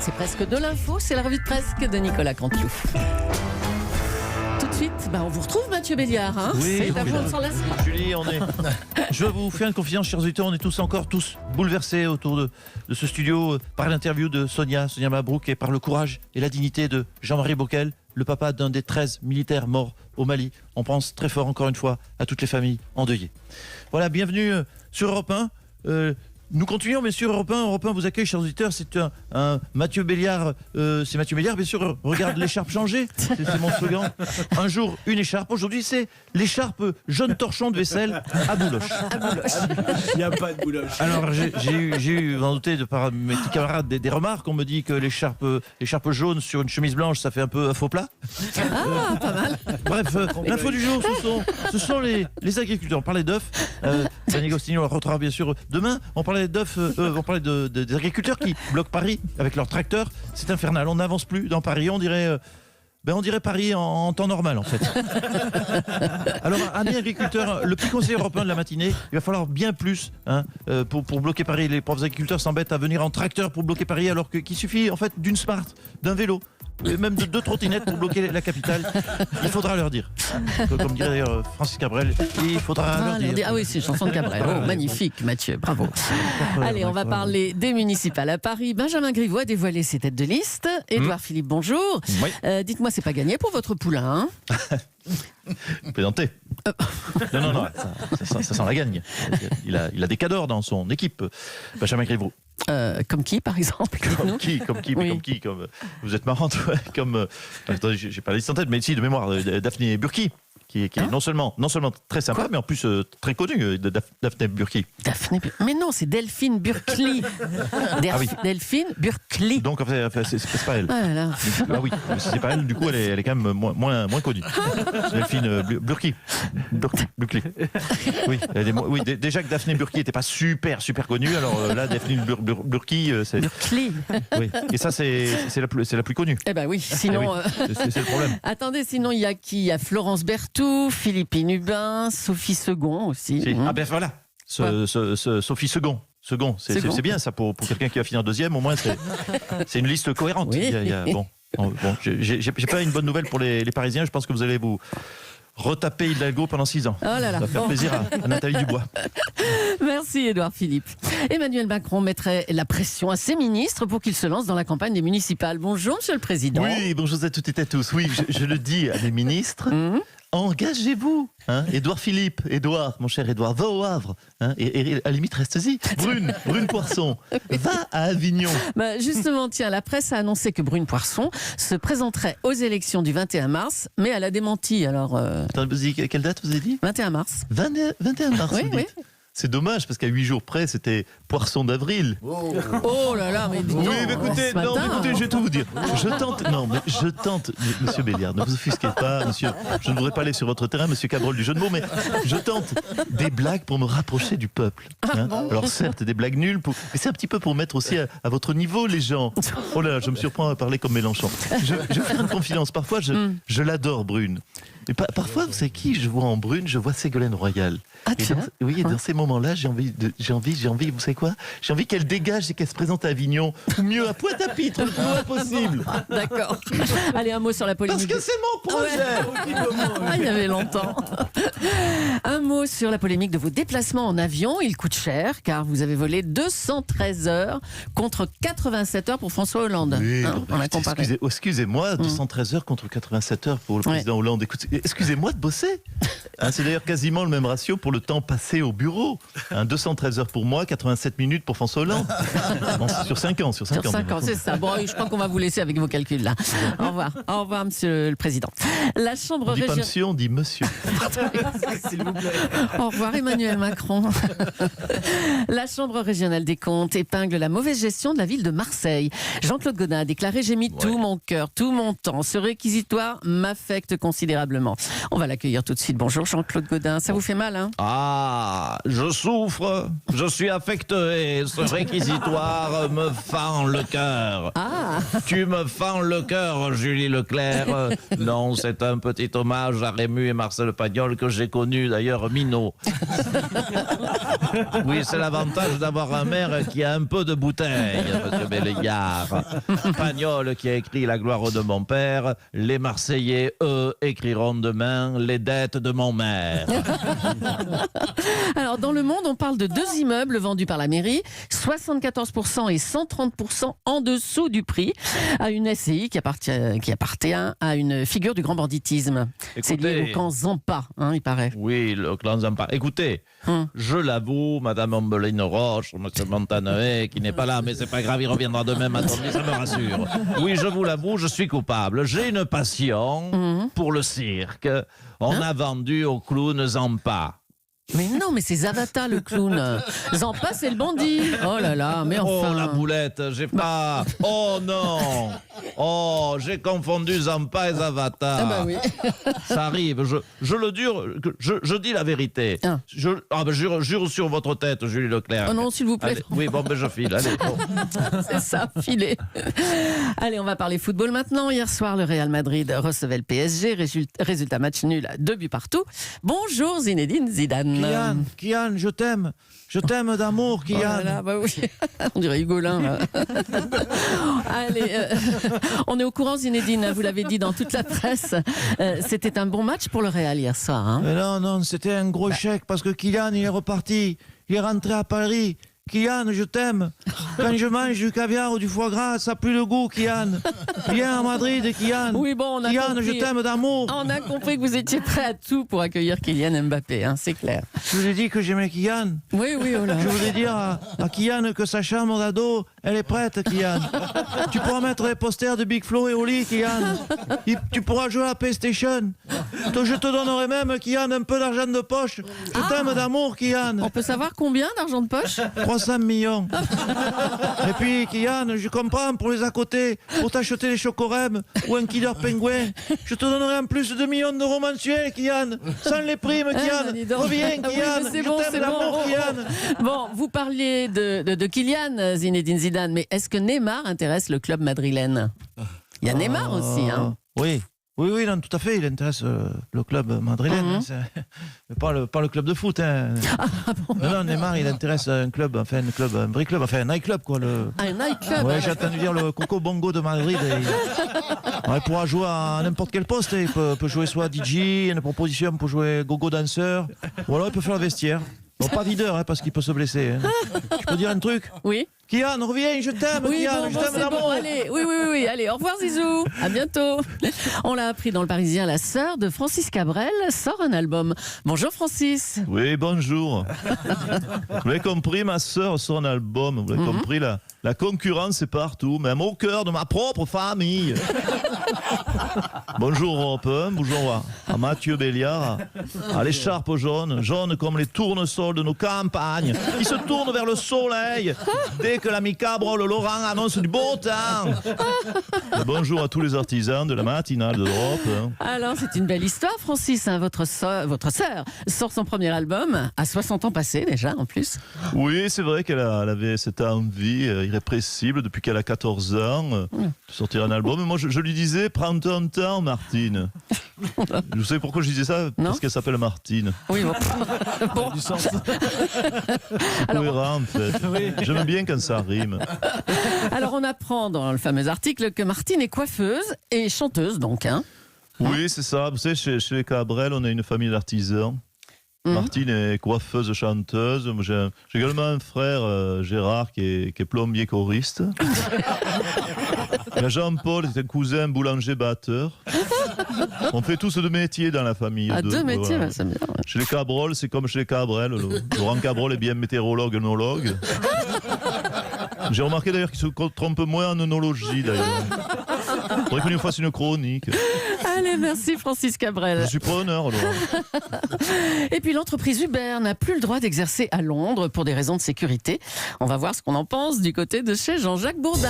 C'est presque de l'info, c'est la revue de presse de Nicolas Canteloup. Tout de suite, on vous retrouve Mathieu Béliard. Hein, oui, c'est à vous, on s'en lasse pas. Julie, je vais vous faire une confidence, chers auditeurs. On est tous bouleversés autour de ce studio par l'interview de Sonia Mabrouk et par le courage et la dignité de Jean-Marie Bockel, le papa d'un des 13 militaires morts au Mali. On pense très fort, encore une fois, à toutes les familles endeuillées. Voilà, bienvenue sur Europe 1. Nous continuons, bien sûr, Europe 1. Europe 1 vous accueille, chers auditeurs. C'est un Mathieu Béliard. C'est Mathieu Béliard, bien sûr. Regarde l'écharpe changer. C'est mon slogan. Un jour, une écharpe. Aujourd'hui, c'est l'écharpe jaune torchon de vaisselle à bouloche. Il n'y a pas de bouloche. Alors, j'ai eu, en douter de par mes petits camarades, des remarques. On me dit que l'écharpe jaune sur une chemise blanche, ça fait un peu un faux plat. Ah, pas mal. Bref, l'info du jour, ce sont les agriculteurs. On parlait d'œufs. Daniel Gostinho la retrouvera bien sûr demain. On parlait d'œufs, on parlait des agriculteurs qui bloquent Paris avec leurs tracteurs. C'est infernal. On n'avance plus dans Paris. On dirait Paris en temps normal, en fait. Alors, amis agriculteurs, le petit conseil européen de la matinée, il va falloir bien plus pour bloquer Paris. Les pauvres agriculteurs s'embêtent à venir en tracteur pour bloquer Paris, alors qu'il suffit en fait d'une Smart, d'un vélo, et même de 2 trottinettes pour bloquer la capitale. Il faudra leur dire. Comme dirait d'ailleurs Francis Cabrel, il faudra leur dire. Ah oui, c'est une chanson de Cabrel. Oh, magnifique, Mathieu, bravo. Allez, on va parler des municipales à Paris. Benjamin Griveaux a dévoilé ses têtes de liste. Édouard Philippe, bonjour. Oui. Dites-moi, c'est pas gagné pour votre poulain, hein? Plaisanter. Non, ça sent la gagne. Il a des cadors dans son équipe, Benjamin Griveaux. Comme qui, par exemple? Comme qui vous êtes marrante, ouais, attendez, j'ai pas la liste en tête, mais si, de mémoire, Daphné Burki, qui est non seulement très sympa, mais en plus très connue, Daphné Burki. Mais non, c'est Delphine Burkli. Delphine Burkli. Donc, en fait, c'est pas elle. Ah là là. Ah oui, c'est pas elle, du coup, elle est quand même moins connue. Delphine Burki. Oui, déjà que Daphné Burki n'était pas super connue, alors là, Daphné Burki, c'est... Burkli. Oui, et ça, c'est la plus connue. Eh ben oui, sinon... C'est le problème. Attendez, sinon, il y a qui? Il y a Florence Berthoud, Philippine Hubin, Sophie Second aussi. Si. Ah ben voilà, Sophie Second, c'est bien ça pour quelqu'un qui va finir deuxième, au moins c'est une liste cohérente. Oui. Bon, j'ai pas une bonne nouvelle pour les Parisiens, je pense que vous allez vous retaper Hidalgo pendant 6 ans. Oh là là. Ça va faire plaisir à Nathalie Dubois. Merci Édouard Philippe. Emmanuel Macron mettrait la pression à ses ministres pour qu'ils se lancent dans la campagne des municipales. Bonjour Monsieur le Président. Oui, bonjour à toutes et à tous. Oui, je le dis à mes ministres. Engagez-vous, Édouard Philippe, mon cher Édouard, va au Havre, et à la limite reste-y. Brune Poirson, va à Avignon. Justement, tiens, la presse a annoncé que Brune Poirson se présenterait aux élections du 21 mars, mais elle a démenti. Alors, Attendez, quelle date vous avez dit? 21 mars. 21 mars, Oui, vous dites. oui. C'est dommage parce qu'à 8 jours près, c'était Poisson d'avril. Oh là là, mais dis donc, Oui, mais écoutez, je vais tout vous dire. Je tente, Monsieur Béliard, ne vous offusquez pas, monsieur. Je ne voudrais pas aller sur votre terrain, Monsieur Cabrol du jeu de mots, mais je tente des blagues pour me rapprocher du peuple. Alors certes, des blagues nulles, mais c'est un petit peu pour mettre aussi à votre niveau les gens. Oh là là, je me surprends à parler comme Mélenchon. Je vais faire une confidence. Parfois, je l'adore, Brune. Mais parfois, vous savez qui je vois en Brune? Je vois Ségolène Royal. Ah, tiens. Et dans ces moments-là, j'ai envie, vous savez quoi? J'ai envie qu'elle dégage et qu'elle se présente à Avignon, ou mieux à Pointe-à-Pitre, le plus loin possible. D'accord. Allez, un mot sur la polémique. Parce que c'est mon projet. Il y avait longtemps. Un mot sur la polémique de vos déplacements en avion. Il coûte cher, car vous avez volé 213 heures contre 87 heures pour François Hollande. Oui, on a comparé. Excusez-moi, 213 heures contre 87 heures pour le président Hollande. Écoutez, excusez-moi de bosser. C'est d'ailleurs quasiment le même ratio pour le temps passé au bureau. 213 heures pour moi, 87 minutes pour François Hollande. Bon, sur 5 ans. Sur 5 ans, c'est ça. Bon, je crois qu'on va vous laisser avec vos calculs là. Au revoir, Monsieur le Président. La Chambre on dit pas monsieur, on dit monsieur. S'il vous plaît. Au revoir Emmanuel Macron. La Chambre régionale des comptes épingle la mauvaise gestion de la ville de Marseille. Jean-Claude Godin a déclaré: j'ai mis tout mon cœur, tout mon temps. Ce réquisitoire m'affecte considérablement. On va l'accueillir tout de suite. Bonjour Jean-Claude Godin. Ça vous fait mal, hein? Ah, je souffre, je suis affecté. Ce réquisitoire me fend le cœur. Ah. Tu me fends le cœur, Julie Leclerc. Non, c'est un petit hommage à Rému et Marcel Pagnol que j'ai connu d'ailleurs minot. Oui, c'est l'avantage d'avoir un maire qui a un peu de bouteille, monsieur Bellegarde. Pagnol qui a écrit La gloire de mon père. Les Marseillais, eux, écriront demain les dettes de mon maire. Alors, dans le monde, on parle de 2 immeubles vendus par la mairie, 74% et 130% en dessous du prix, à une SCI qui appartient à une figure du grand banditisme. C'est lié au camp Zampa, il paraît. Oui, le clan Zampa. Écoutez, je l'avoue, Madame Ombeline Roche, Monsieur Montanet, qui n'est pas là, mais c'est pas grave, il reviendra demain, ma tante, ça me rassure. Oui, je vous l'avoue, je suis coupable. J'ai une passion pour le cirque. On a vendu au clown Zampa. Mais non, mais c'est Zavata le clown. Zampa, c'est le bandit. Oh là là, mais enfin. Oh la boulette, j'ai pas. Oh non. Oh, j'ai confondu Zampa et Zavata. Ah bah oui. Ça arrive. Je le dure. Je dis la vérité. Ah. Jure sur votre tête, Julie Leclerc. Oh non, s'il vous plaît. Allez, oui, bon, ben je file. Allez. Bon. C'est ça, filet. Allez, on va parler football maintenant. Hier soir, le Real Madrid recevait le PSG. Résultat match nul, 2 buts partout. Bonjour Zinedine Zidane. Kian, je t'aime. Je t'aime d'amour, Kian. Oh là là, bah oui. On dirait Hugolin, là. Allez, on est au courant, Zinedine, vous l'avez dit dans toute la presse. C'était un bon match pour le Real hier soir. Mais non, c'était un gros échec parce que Kylian, il est reparti. Il est rentré à Paris. Kylian, je t'aime. Quand je mange du caviar ou du foie gras, ça pue le goût, Kylian. Viens à Madrid, Kylian. Oui, bon, on a Kylian, compris. je t'aime d'amour. On a compris que vous étiez prêt à tout pour accueillir Kylian Mbappé, c'est clair. Je vous ai dit que j'aimais Kylian. Oui, oh là. Je voulais dire à Kylian que sa chambre d'ado, elle est prête, Kylian. Tu pourras mettre les posters de Big Flo et Oli, Kylian. Tu pourras jouer à la PlayStation. Je te donnerai même, Kylian, un peu d'argent de poche. Je t'aime d'amour, Kylian. On peut savoir combien d'argent de poche? 300 millions. Et puis, Kylian, je comprends pour les à côté, pour t'acheter des chocorèmes ou un Kinder Pingouin. Je te donnerai en plus 2 millions d'euros mensuels, Kylian. Sans les primes, Kylian. Dis donc. Reviens, Oui, Kylian. mais c'est Je bon, t'aime c'est d'amour, bon. Kylian. Bon, vous parliez de Kylian, Zinedine Zidane, mais est-ce que Neymar intéresse le club madrilène? Il y a Neymar aussi, Oui, non, tout à fait. Il intéresse le club madrilène, mais pas le club de foot. Non, Neymar, il intéresse un club, un vrai club, un nightclub, quoi. Un nightclub. Ouais, j'ai entendu dire le Coco Bongo de Madrid. Il pourra jouer à n'importe quel poste. Il peut jouer soit DJ, une proposition pour jouer gogo danseur, ou alors il peut faire le vestiaire. Bon, pas videur, parce qu'il peut se blesser. Je peux dire un truc? Oui. Kian, reviens, je t'aime, Oui, Kian, je t'aime c'est d'amour. bon, allez, oui, allez, au revoir Zizou, à bientôt. On l'a appris dans le Parisien, la sœur de Francis Cabrel sort un album. Bonjour Francis. Oui, bonjour. Vous l'avez compris, ma sœur sort un album. Vous l'avez compris, la concurrence est partout, même au cœur de ma propre famille. Bonjour Europe 1, bonjour à Mathieu Béliard, à l'écharpe jaune comme les tournesols de nos campagnes, qui se tournent vers le soleil dès que l'ami Cabrol Laurent annonce du beau temps. Et bonjour à tous les artisans de la matinale d'Europe. Alors, c'est une belle histoire, Francis. Votre sœur sort son premier album à 60 ans passés déjà, en plus. Oui, c'est vrai qu'elle avait cette envie irrépressible depuis qu'elle a 14 ans de sortir un album. Et moi, je lui disais, prends ton temps, Martine. Vous savez pourquoi je disais ça? Parce qu'elle s'appelle Martine. Oui, bon. Du sens. C'est cohérent, en fait. Oui. J'aime bien quand ça rime. Alors, on apprend dans le fameux article que Martine est coiffeuse et chanteuse, donc. Oui, c'est ça. Vous savez, chez les Cabrel, on a une famille d'artisans. Martine est coiffeuse, chanteuse. Moi, j'ai également un frère, Gérard, qui est plombier choriste. Il y a Jean-Paul, c'est un cousin boulanger-batteur. On fait tous deux métiers dans la famille. Deux métiers, voilà. c'est bien. Chez les Cabrol, c'est comme chez les Cabrel. Laurent Cabrol est bien météorologue, œnologue. J'ai remarqué d'ailleurs qu'il se trompe moins en œnologie, d'ailleurs. Il faudrait qu'on lui fasse une chronique. Allez, merci Francis Cabrel. Je suis preneur, alors. Et puis l'entreprise Uber n'a plus le droit d'exercer à Londres pour des raisons de sécurité. On va voir ce qu'on en pense du côté de chez Jean-Jacques Bourdin.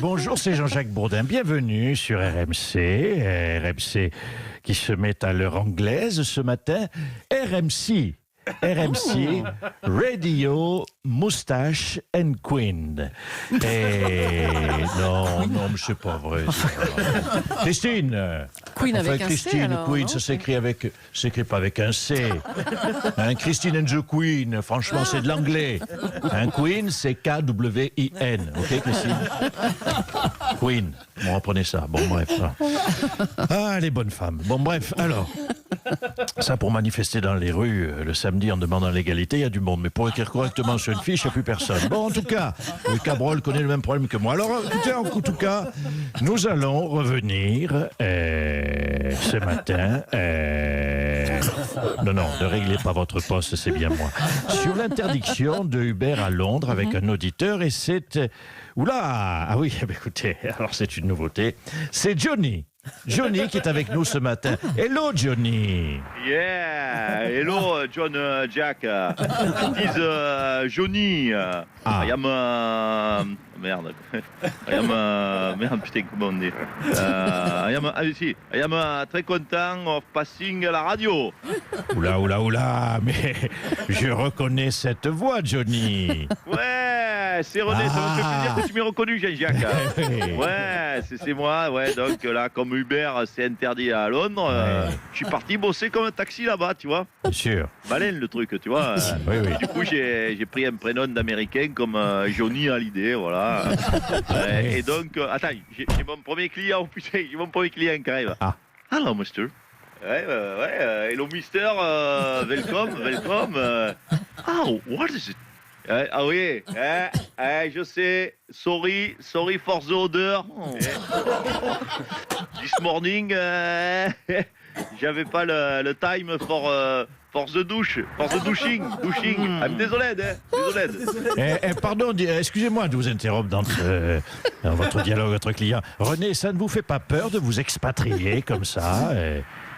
Bonjour, c'est Jean-Jacques Bourdin. Bienvenue sur RMC qui se met à l'heure anglaise ce matin. RMC, RMC, Radio, Moustache and Queen. Et non, mais c'est pas vrai. Christine. Queen avec un C, Christine, alors, Queen, non ça s'écrit pas avec un C. Hein, Christine and the Queen, franchement, c'est de l'anglais. Un Queen, c'est K-W-I-N. Ok, Christine? Queen. Bon, reprenez ça. Bon, bref. Ah, les bonnes femmes. Bon, bref, alors. Ça, pour manifester dans les rues le samedi en demandant l'égalité, il y a du monde. Mais pour écrire correctement sur une fiche, il n'y a plus personne. Bon, en tout cas, le Cabrol connaît le même problème que moi. Alors, écoutez, en tout cas, nous allons revenir ce matin. Non, ne réglez pas votre poste, c'est bien moi. Sur l'interdiction de Uber à Londres avec un auditeur, et c'est... Oula! Ah oui, écoutez, alors c'est une nouveauté. C'est Johnny. Johnny qui est avec nous ce matin. Hello Johnny. Yeah, hello John Jack. It is Johnny. I am merde. I am merde putain comment on dit. I am très content of passing la radio. Oula, mais je reconnais cette voix Johnny. Ouais, c'est René, ça me fait plaisir que tu m'aies reconnu Jean-Jacques. Ouais, c'est moi, ouais, donc là comme Uber c'est interdit à Londres, je suis parti bosser comme un taxi là-bas, tu vois. Bien sûr. Malin le truc, tu vois. Oui. Du coup, j'ai pris un prénom d'américain comme Johnny Hallyday, voilà. Et donc, attends, j'ai mon premier client, oh putain, j'ai mon premier client qui arrive. Ah. Hello, mister. Hello, mister, welcome. Oh, what is it? Ah oui, je sais, sorry for the odor. This morning, j'avais pas le time for the douching. I'm désolé, désolé. Pardon, excusez-moi de vous interrompre dans votre dialogue avec votre client. René, ça ne vous fait pas peur de vous expatrier comme ça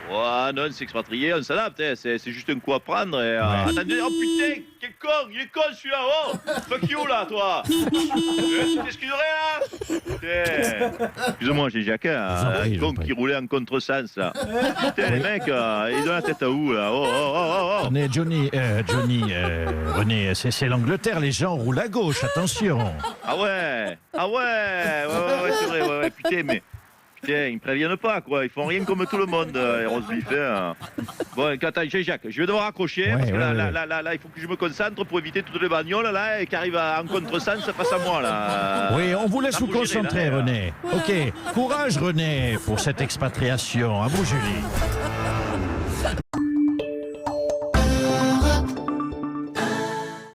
Ouais, non, s'expatrier, on s'adapte, c'est juste un coup à prendre. Attendez, oh putain, quel con, il est con celui-là, oh fuck you là, toi. Tu t'excuserais là. Excuse-moi, j'ai Jacques, un con qui roulait en contresens là. Putain, les mecs, ils ont la tête à où là? Oh. Attendez, Johnny, René, c'est l'Angleterre, les gens roulent à gauche, attention. Ah ouais, c'est vrai, ouais, putain, mais... Tiens, ils me préviennent pas, quoi. Ils font rien comme tout le monde, les rose beef. Bon, attends, Jacques, je vais devoir accrocher, parce que là, il faut que je me concentre pour éviter toutes les bagnoles, là, et qui arrivent en contresens face à moi, là. Oui, on vous laisse vous concentrer, René. Ok, courage, René, pour cette expatriation. À vous, Julie.